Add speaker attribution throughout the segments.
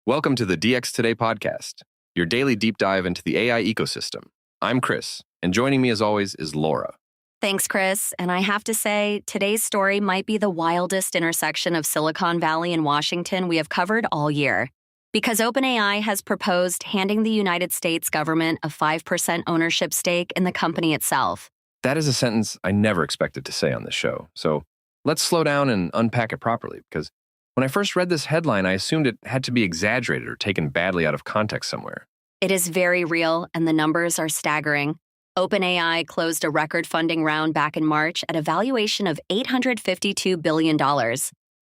Speaker 1: Welcome to the DX Today podcast, your daily deep dive into the AI ecosystem. I'm Chris, and joining me as always is Laura.
Speaker 2: Thanks, Chris. And I have to say, today's story might be the wildest intersection of Silicon Valley and Washington we have covered all year. Because OpenAI has proposed handing the United States government a 5% ownership stake in the company itself.
Speaker 1: That is a sentence I never expected to say on this show. So let's slow down and unpack it properly, because when I first read this headline, I assumed it had to be exaggerated or taken badly out of context somewhere.
Speaker 2: It is very real, and the numbers are staggering. OpenAI closed a record funding round back in March at a valuation of $852 billion,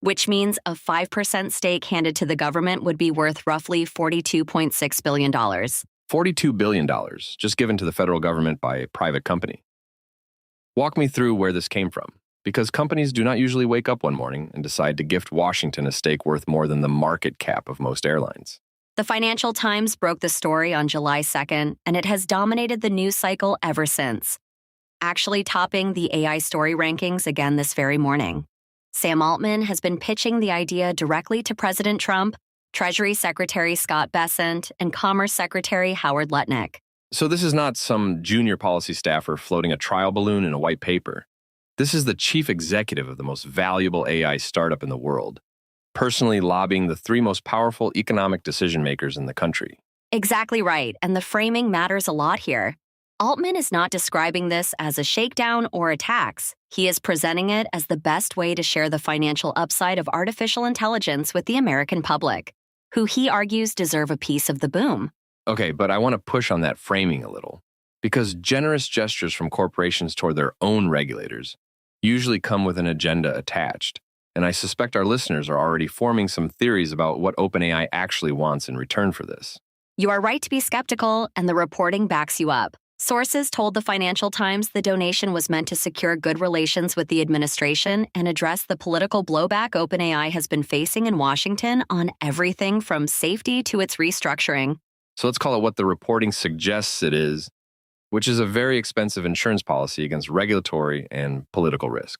Speaker 2: which means a 5% stake handed to the government would be worth roughly $42.6 billion.
Speaker 1: $42 billion, just given to the federal government by a private company. Walk me through where this came from, because companies do not usually wake up one morning and decide to gift Washington a stake worth more than the market cap of most airlines.
Speaker 2: The Financial Times broke the story on July 2nd, and it has dominated the news cycle ever since, actually topping the AI story rankings again this very morning. Sam Altman has been pitching the idea directly to President Trump, Treasury Secretary Scott Bessent, and Commerce Secretary Howard Lutnick.
Speaker 1: So this is not some junior policy staffer floating a trial balloon in a white paper. This is the chief executive of the most valuable AI startup in the world, personally lobbying the three most powerful economic decision makers in the country.
Speaker 2: Exactly right, and the framing matters a lot here. Altman is not describing this as a shakedown or a tax. He is presenting it as the best way to share the financial upside of artificial intelligence with the American public, who he argues deserve a piece of the boom.
Speaker 1: Okay, but I want to push on that framing a little, because generous gestures from corporations toward their own regulators usually come with an agenda attached, and I suspect our listeners are already forming some theories about what OpenAI actually wants in return for this.
Speaker 2: You are right to be skeptical, and the reporting backs you up. Sources told the Financial Times the donation was meant to secure good relations with the administration and address the political blowback OpenAI has been facing in Washington on everything from safety to its restructuring.
Speaker 1: So let's call it what the reporting suggests it is, which is a very expensive insurance policy against regulatory and political risk.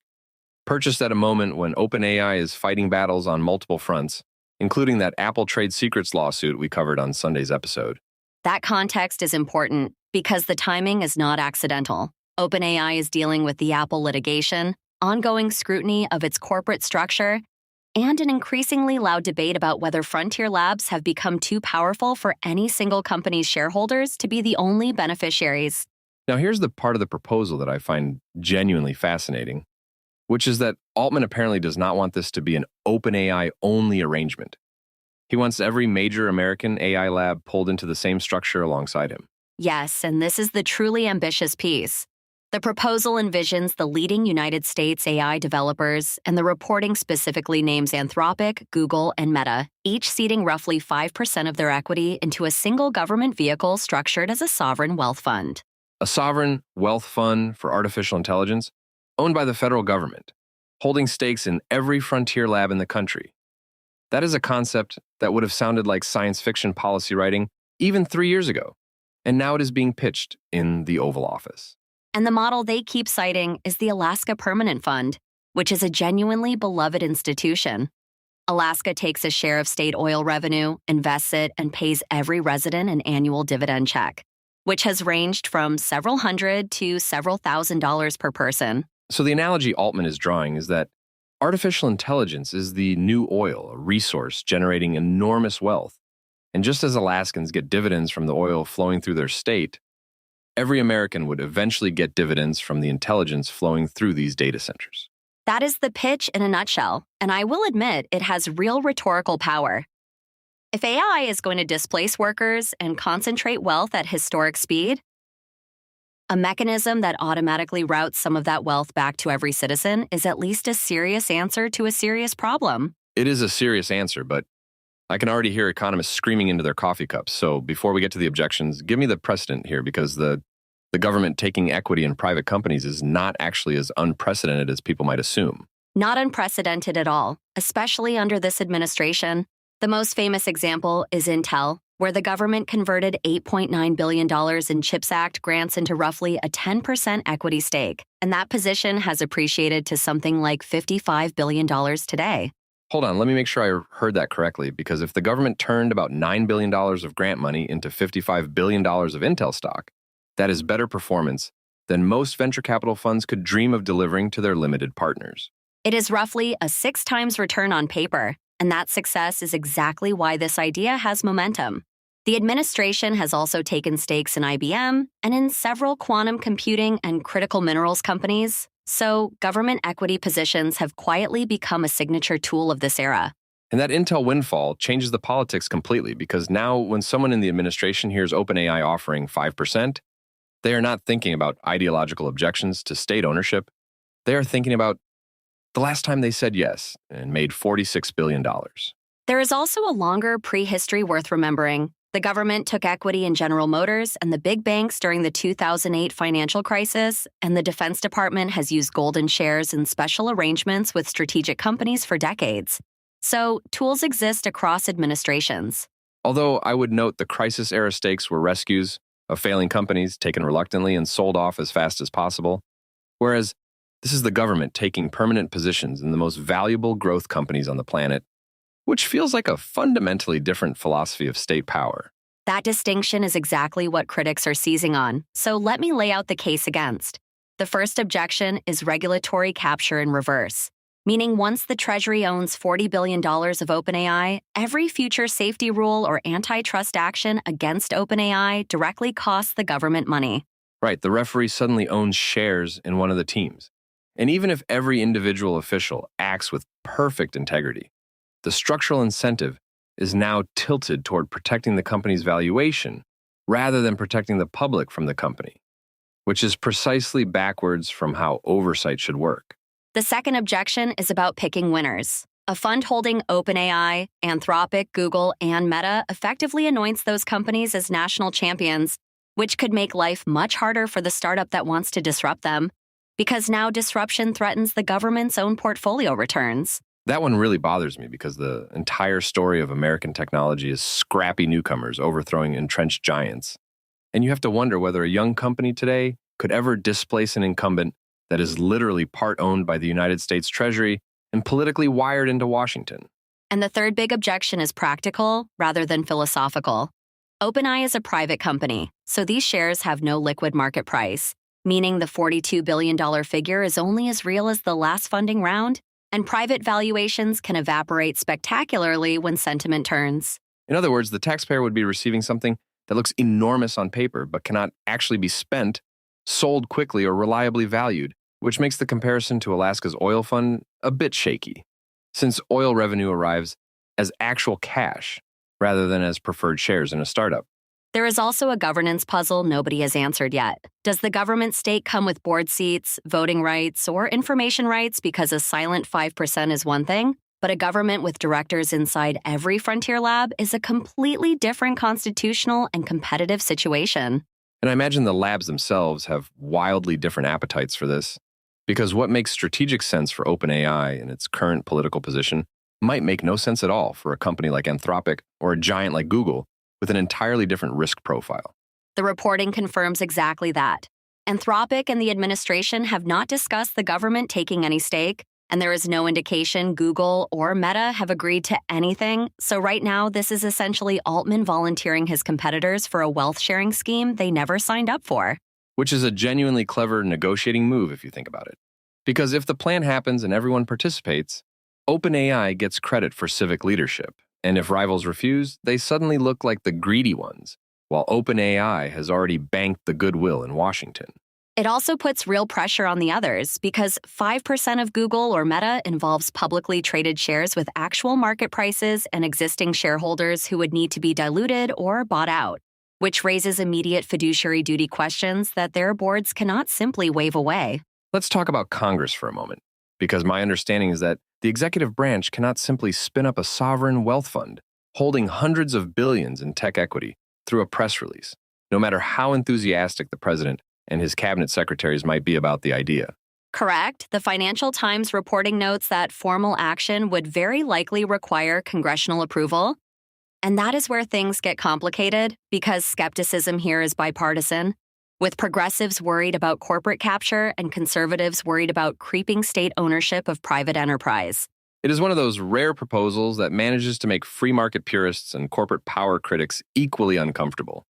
Speaker 1: Purchased at a moment when OpenAI is fighting battles on multiple fronts, including that Apple trade secrets lawsuit we covered on Sunday's episode.
Speaker 2: That context is important because the timing is not accidental. OpenAI is dealing with the Apple litigation, ongoing scrutiny of its corporate structure, and an increasingly loud debate about whether frontier labs have become too powerful for any single company's shareholders to be the only beneficiaries.
Speaker 1: Now, here's the part of the proposal that I find genuinely fascinating, which is that Altman apparently does not want this to be an OpenAI-only arrangement. He wants every major American AI lab pulled into the same structure alongside him.
Speaker 2: Yes, and this is the truly ambitious piece. The proposal envisions the leading United States AI developers, and the reporting specifically names Anthropic, Google, and Meta, each ceding roughly 5% of their equity into a single government vehicle structured as a sovereign wealth fund.
Speaker 1: A sovereign wealth fund for artificial intelligence owned by the federal government, holding stakes in every frontier lab in the country. That is a concept that would have sounded like science fiction policy writing even 3 years ago, and now it is being pitched in the Oval Office.
Speaker 2: And the model they keep citing is the Alaska Permanent Fund, which is a genuinely beloved institution. Alaska takes a share of state oil revenue, invests it, and pays every resident an annual dividend check, which has ranged from several hundred to several $1,000s per person.
Speaker 1: So the analogy Altman is drawing is that artificial intelligence is the new oil, a resource generating enormous wealth. And just as Alaskans get dividends from the oil flowing through their state, every American would eventually get dividends from the intelligence flowing through these data centers.
Speaker 2: That is the pitch in a nutshell, and I will admit it has real rhetorical power. If AI is going to displace workers and concentrate wealth at historic speed, a mechanism that automatically routes some of that wealth back to every citizen is at least a serious answer to a serious problem.
Speaker 1: It is a serious answer, but I can already hear economists screaming into their coffee cups. So before we get to the objections, give me the precedent here, because the government taking equity in private companies is not actually as unprecedented as people might assume.
Speaker 2: Not unprecedented at all, especially under this administration. The most famous example is Intel, where the government converted $8.9 billion in CHIPS Act grants into roughly a 10% equity stake, and that position has appreciated to something like $55 billion today.
Speaker 1: Hold on, let me make sure I heard that correctly, because if the government turned about $9 billion of grant money into $55 billion of Intel stock, that is better performance than most venture capital funds could dream of delivering to their limited partners.
Speaker 2: It is roughly a 6 times return on paper, and that success is exactly why this idea has momentum. The administration has also taken stakes in IBM and in several quantum computing and critical minerals companies, so government equity positions have quietly become a signature tool of this era.
Speaker 1: And that Intel windfall changes the politics completely, because now when someone in the administration hears OpenAI offering 5%, they are not thinking about ideological objections to state ownership. They are thinking about the last time they said yes and made $46 billion.
Speaker 2: There is also a longer prehistory worth remembering. The government took equity in General Motors and the big banks during the 2008 financial crisis, and the Defense Department has used golden shares in special arrangements with strategic companies for decades. So, tools exist across administrations.
Speaker 1: Although I would note the crisis-era stakes were rescues of failing companies taken reluctantly and sold off as fast as possible, whereas this is the government taking permanent positions in the most valuable growth companies on the planet, which feels like a fundamentally different philosophy of state power.
Speaker 2: That distinction is exactly what critics are seizing on, so let me lay out the case against. The first objection is regulatory capture in reverse, meaning once the Treasury owns $40 billion of OpenAI, every future safety rule or antitrust action against OpenAI directly costs the government money.
Speaker 1: Right, the referee suddenly owns shares in one of the teams. And even if every individual official acts with perfect integrity, the structural incentive is now tilted toward protecting the company's valuation rather than protecting the public from the company, which is precisely backwards from how oversight should work.
Speaker 2: The second objection is about picking winners. A fund holding OpenAI, Anthropic, Google, and Meta effectively anoints those companies as national champions, which could make life much harder for the startup that wants to disrupt them, because now disruption threatens the government's own portfolio returns.
Speaker 1: That one really bothers me, because the entire story of American technology is scrappy newcomers overthrowing entrenched giants. And you have to wonder whether a young company today could ever displace an incumbent that is literally part owned by the United States Treasury and politically wired into Washington.
Speaker 2: And the third big objection is practical rather than philosophical. OpenAI is a private company, so these shares have no liquid market price, meaning the $42 billion figure is only as real as the last funding round, and private valuations can evaporate spectacularly when sentiment turns.
Speaker 1: In other words, the taxpayer would be receiving something that looks enormous on paper but cannot actually be spent, sold quickly, or reliably valued, which makes the comparison to Alaska's oil fund a bit shaky, since oil revenue arrives as actual cash rather than as preferred shares in a startup.
Speaker 2: There is also a governance puzzle nobody has answered yet. Does the government stake come with board seats, voting rights, or information rights because a silent 5% is one thing, but a government with directors inside every frontier lab is a completely different constitutional and competitive situation?
Speaker 1: And I imagine the labs themselves have wildly different appetites for this, because what makes strategic sense for OpenAI in its current political position might make no sense at all for a company like Anthropic or a giant like Google with an entirely different risk profile.
Speaker 2: The reporting confirms exactly that. Anthropic and the administration have not discussed the government taking any stake, and there is no indication Google or Meta have agreed to anything, so right now this is essentially Altman volunteering his competitors for a wealth-sharing scheme they never signed up for.
Speaker 1: Which is a genuinely clever negotiating move if you think about it. Because if the plan happens and everyone participates, OpenAI gets credit for civic leadership. And if rivals refuse, they suddenly look like the greedy ones, while OpenAI has already banked the goodwill in Washington.
Speaker 2: It also puts real pressure on the others because 5% of Google or Meta involves publicly traded shares with actual market prices and existing shareholders who would need to be diluted or bought out, which raises immediate fiduciary duty questions that their boards cannot simply wave away.
Speaker 1: Let's talk about Congress for a moment, because my understanding is that the executive branch cannot simply spin up a sovereign wealth fund holding hundreds of billions in tech equity through a press release, no matter how enthusiastic the president and his cabinet secretaries might be about the idea.
Speaker 2: Correct. The Financial Times reporting notes that formal action would very likely require congressional approval. And that is where things get complicated because skepticism here is bipartisan, with progressives worried about corporate capture and conservatives worried about creeping state ownership of private enterprise.
Speaker 1: It is one of those rare proposals that manages to make free market purists and corporate power critics equally uncomfortable,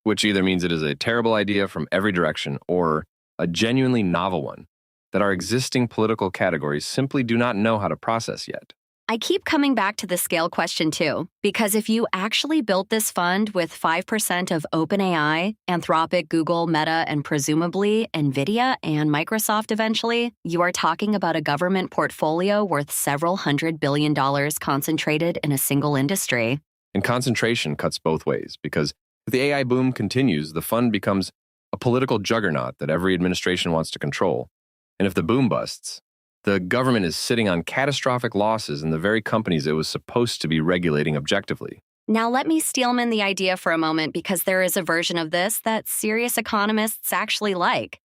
Speaker 1: which either means it is a terrible idea from every direction or a genuinely novel one that our existing political categories simply do not know how to process yet.
Speaker 2: I keep coming back to the scale question too, because if you actually built this fund with 5% of OpenAI, Anthropic, Google, Meta, and presumably NVIDIA and Microsoft eventually, you are talking about a government portfolio worth several $100 billion concentrated in a single industry.
Speaker 1: And concentration cuts both ways, because if the AI boom continues, the fund becomes a political juggernaut that every administration wants to control. And if the boom busts, the government is sitting on catastrophic losses in the very companies it was supposed to be regulating objectively.
Speaker 2: Now let me steelman the idea for a moment, because there is a version of this that serious economists actually like.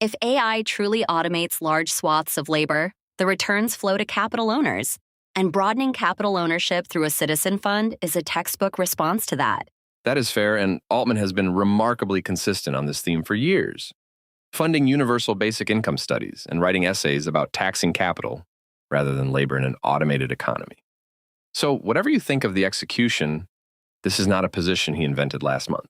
Speaker 2: If AI truly automates large swaths of labor, the returns flow to capital owners. And broadening capital ownership through a citizen fund is a textbook response to that.
Speaker 1: That is fair, and Altman has been remarkably consistent on this theme for years, funding universal basic income studies and writing essays about taxing capital rather than labor in an automated economy. So whatever you think of the execution, this is not a position he invented last month.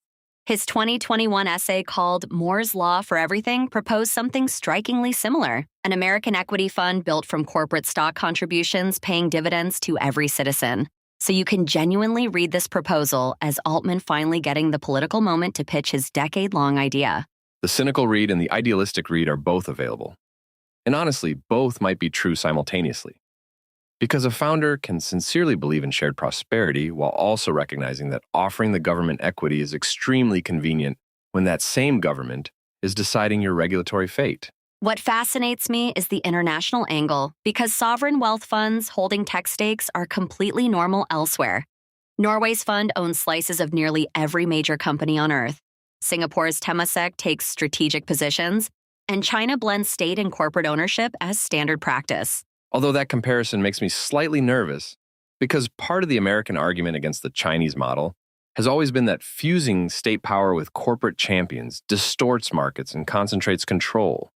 Speaker 2: His 2021 essay called Moore's Law for Everything proposed something strikingly similar: an American equity fund built from corporate stock contributions paying dividends to every citizen. So you can genuinely read this proposal as Altman finally getting the political moment to pitch his decade-long idea.
Speaker 1: The cynical read and the idealistic read are both available. And honestly, both might be true simultaneously. Because a founder can sincerely believe in shared prosperity while also recognizing that offering the government equity is extremely convenient when that same government is deciding your regulatory fate.
Speaker 2: What fascinates me is the international angle, because sovereign wealth funds holding tech stakes are completely normal elsewhere. Norway's fund owns slices of nearly every major company on Earth. Singapore's Temasek takes strategic positions, and China blends state and corporate ownership as standard practice.
Speaker 1: Although that comparison makes me slightly nervous, because part of the American argument against the Chinese model has always been that fusing state power with corporate champions distorts markets and concentrates control.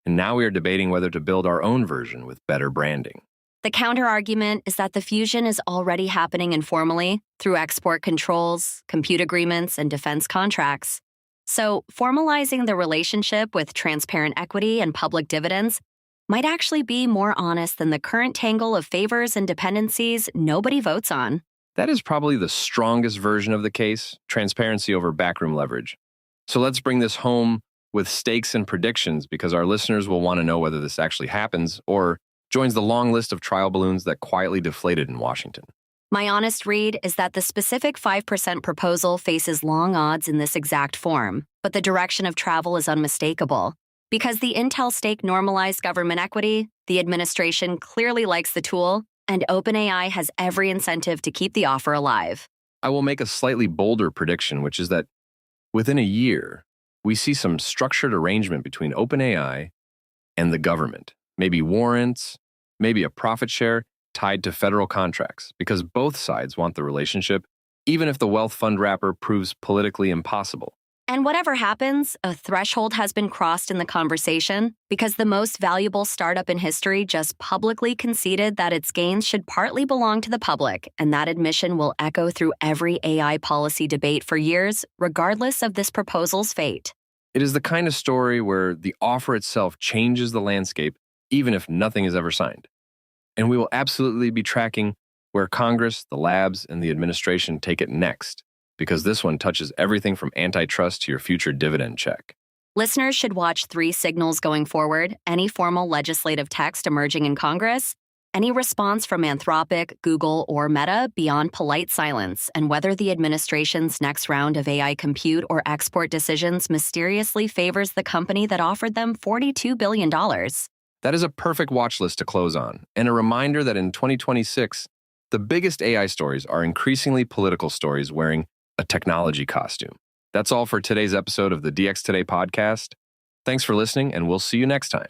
Speaker 1: And now we are debating whether to build our own version with better branding.
Speaker 2: The counter-argument is that the fusion is already happening informally through export controls, compute agreements, and defense contracts. So, formalizing the relationship with transparent equity and public dividends might actually be more honest than the current tangle of favors and dependencies nobody votes on.
Speaker 1: That is probably the strongest version of the case, transparency over backroom leverage. So let's bring this home with stakes and predictions, because our listeners will want to know whether this actually happens or joins the long list of trial balloons that quietly deflated in Washington.
Speaker 2: My honest read is that the specific 5% proposal faces long odds in this exact form, but the direction of travel is unmistakable. Because the Intel stake normalized government equity, the administration clearly likes the tool, and OpenAI has every incentive to keep the offer alive.
Speaker 1: I will make a slightly bolder prediction, which is that within a year, we see some structured arrangement between OpenAI and the government. Maybe warrants, maybe a profit share tied to federal contracts, because both sides want the relationship, even if the wealth fund wrapper proves politically impossible.
Speaker 2: And whatever happens, a threshold has been crossed in the conversation, because the most valuable startup in history just publicly conceded that its gains should partly belong to the public, and that admission will echo through every AI policy debate for years, regardless of this proposal's fate.
Speaker 1: It is the kind of story where the offer itself changes the landscape, even if nothing is ever signed. And we will absolutely be tracking where Congress, the labs, and the administration take it next, because this one touches everything from antitrust to your future dividend check.
Speaker 2: Listeners should watch 3 signals going forward: any formal legislative text emerging in Congress, any response from Anthropic, Google, or Meta beyond polite silence, and whether the administration's next round of AI compute or export decisions mysteriously favors the company that offered them $42 billion.
Speaker 1: That is a perfect watch list to close on, and a reminder that in 2026, the biggest AI stories are increasingly political stories wearing a technology costume. That's all for today's episode of the DX Today podcast. Thanks for listening, and we'll see you next time.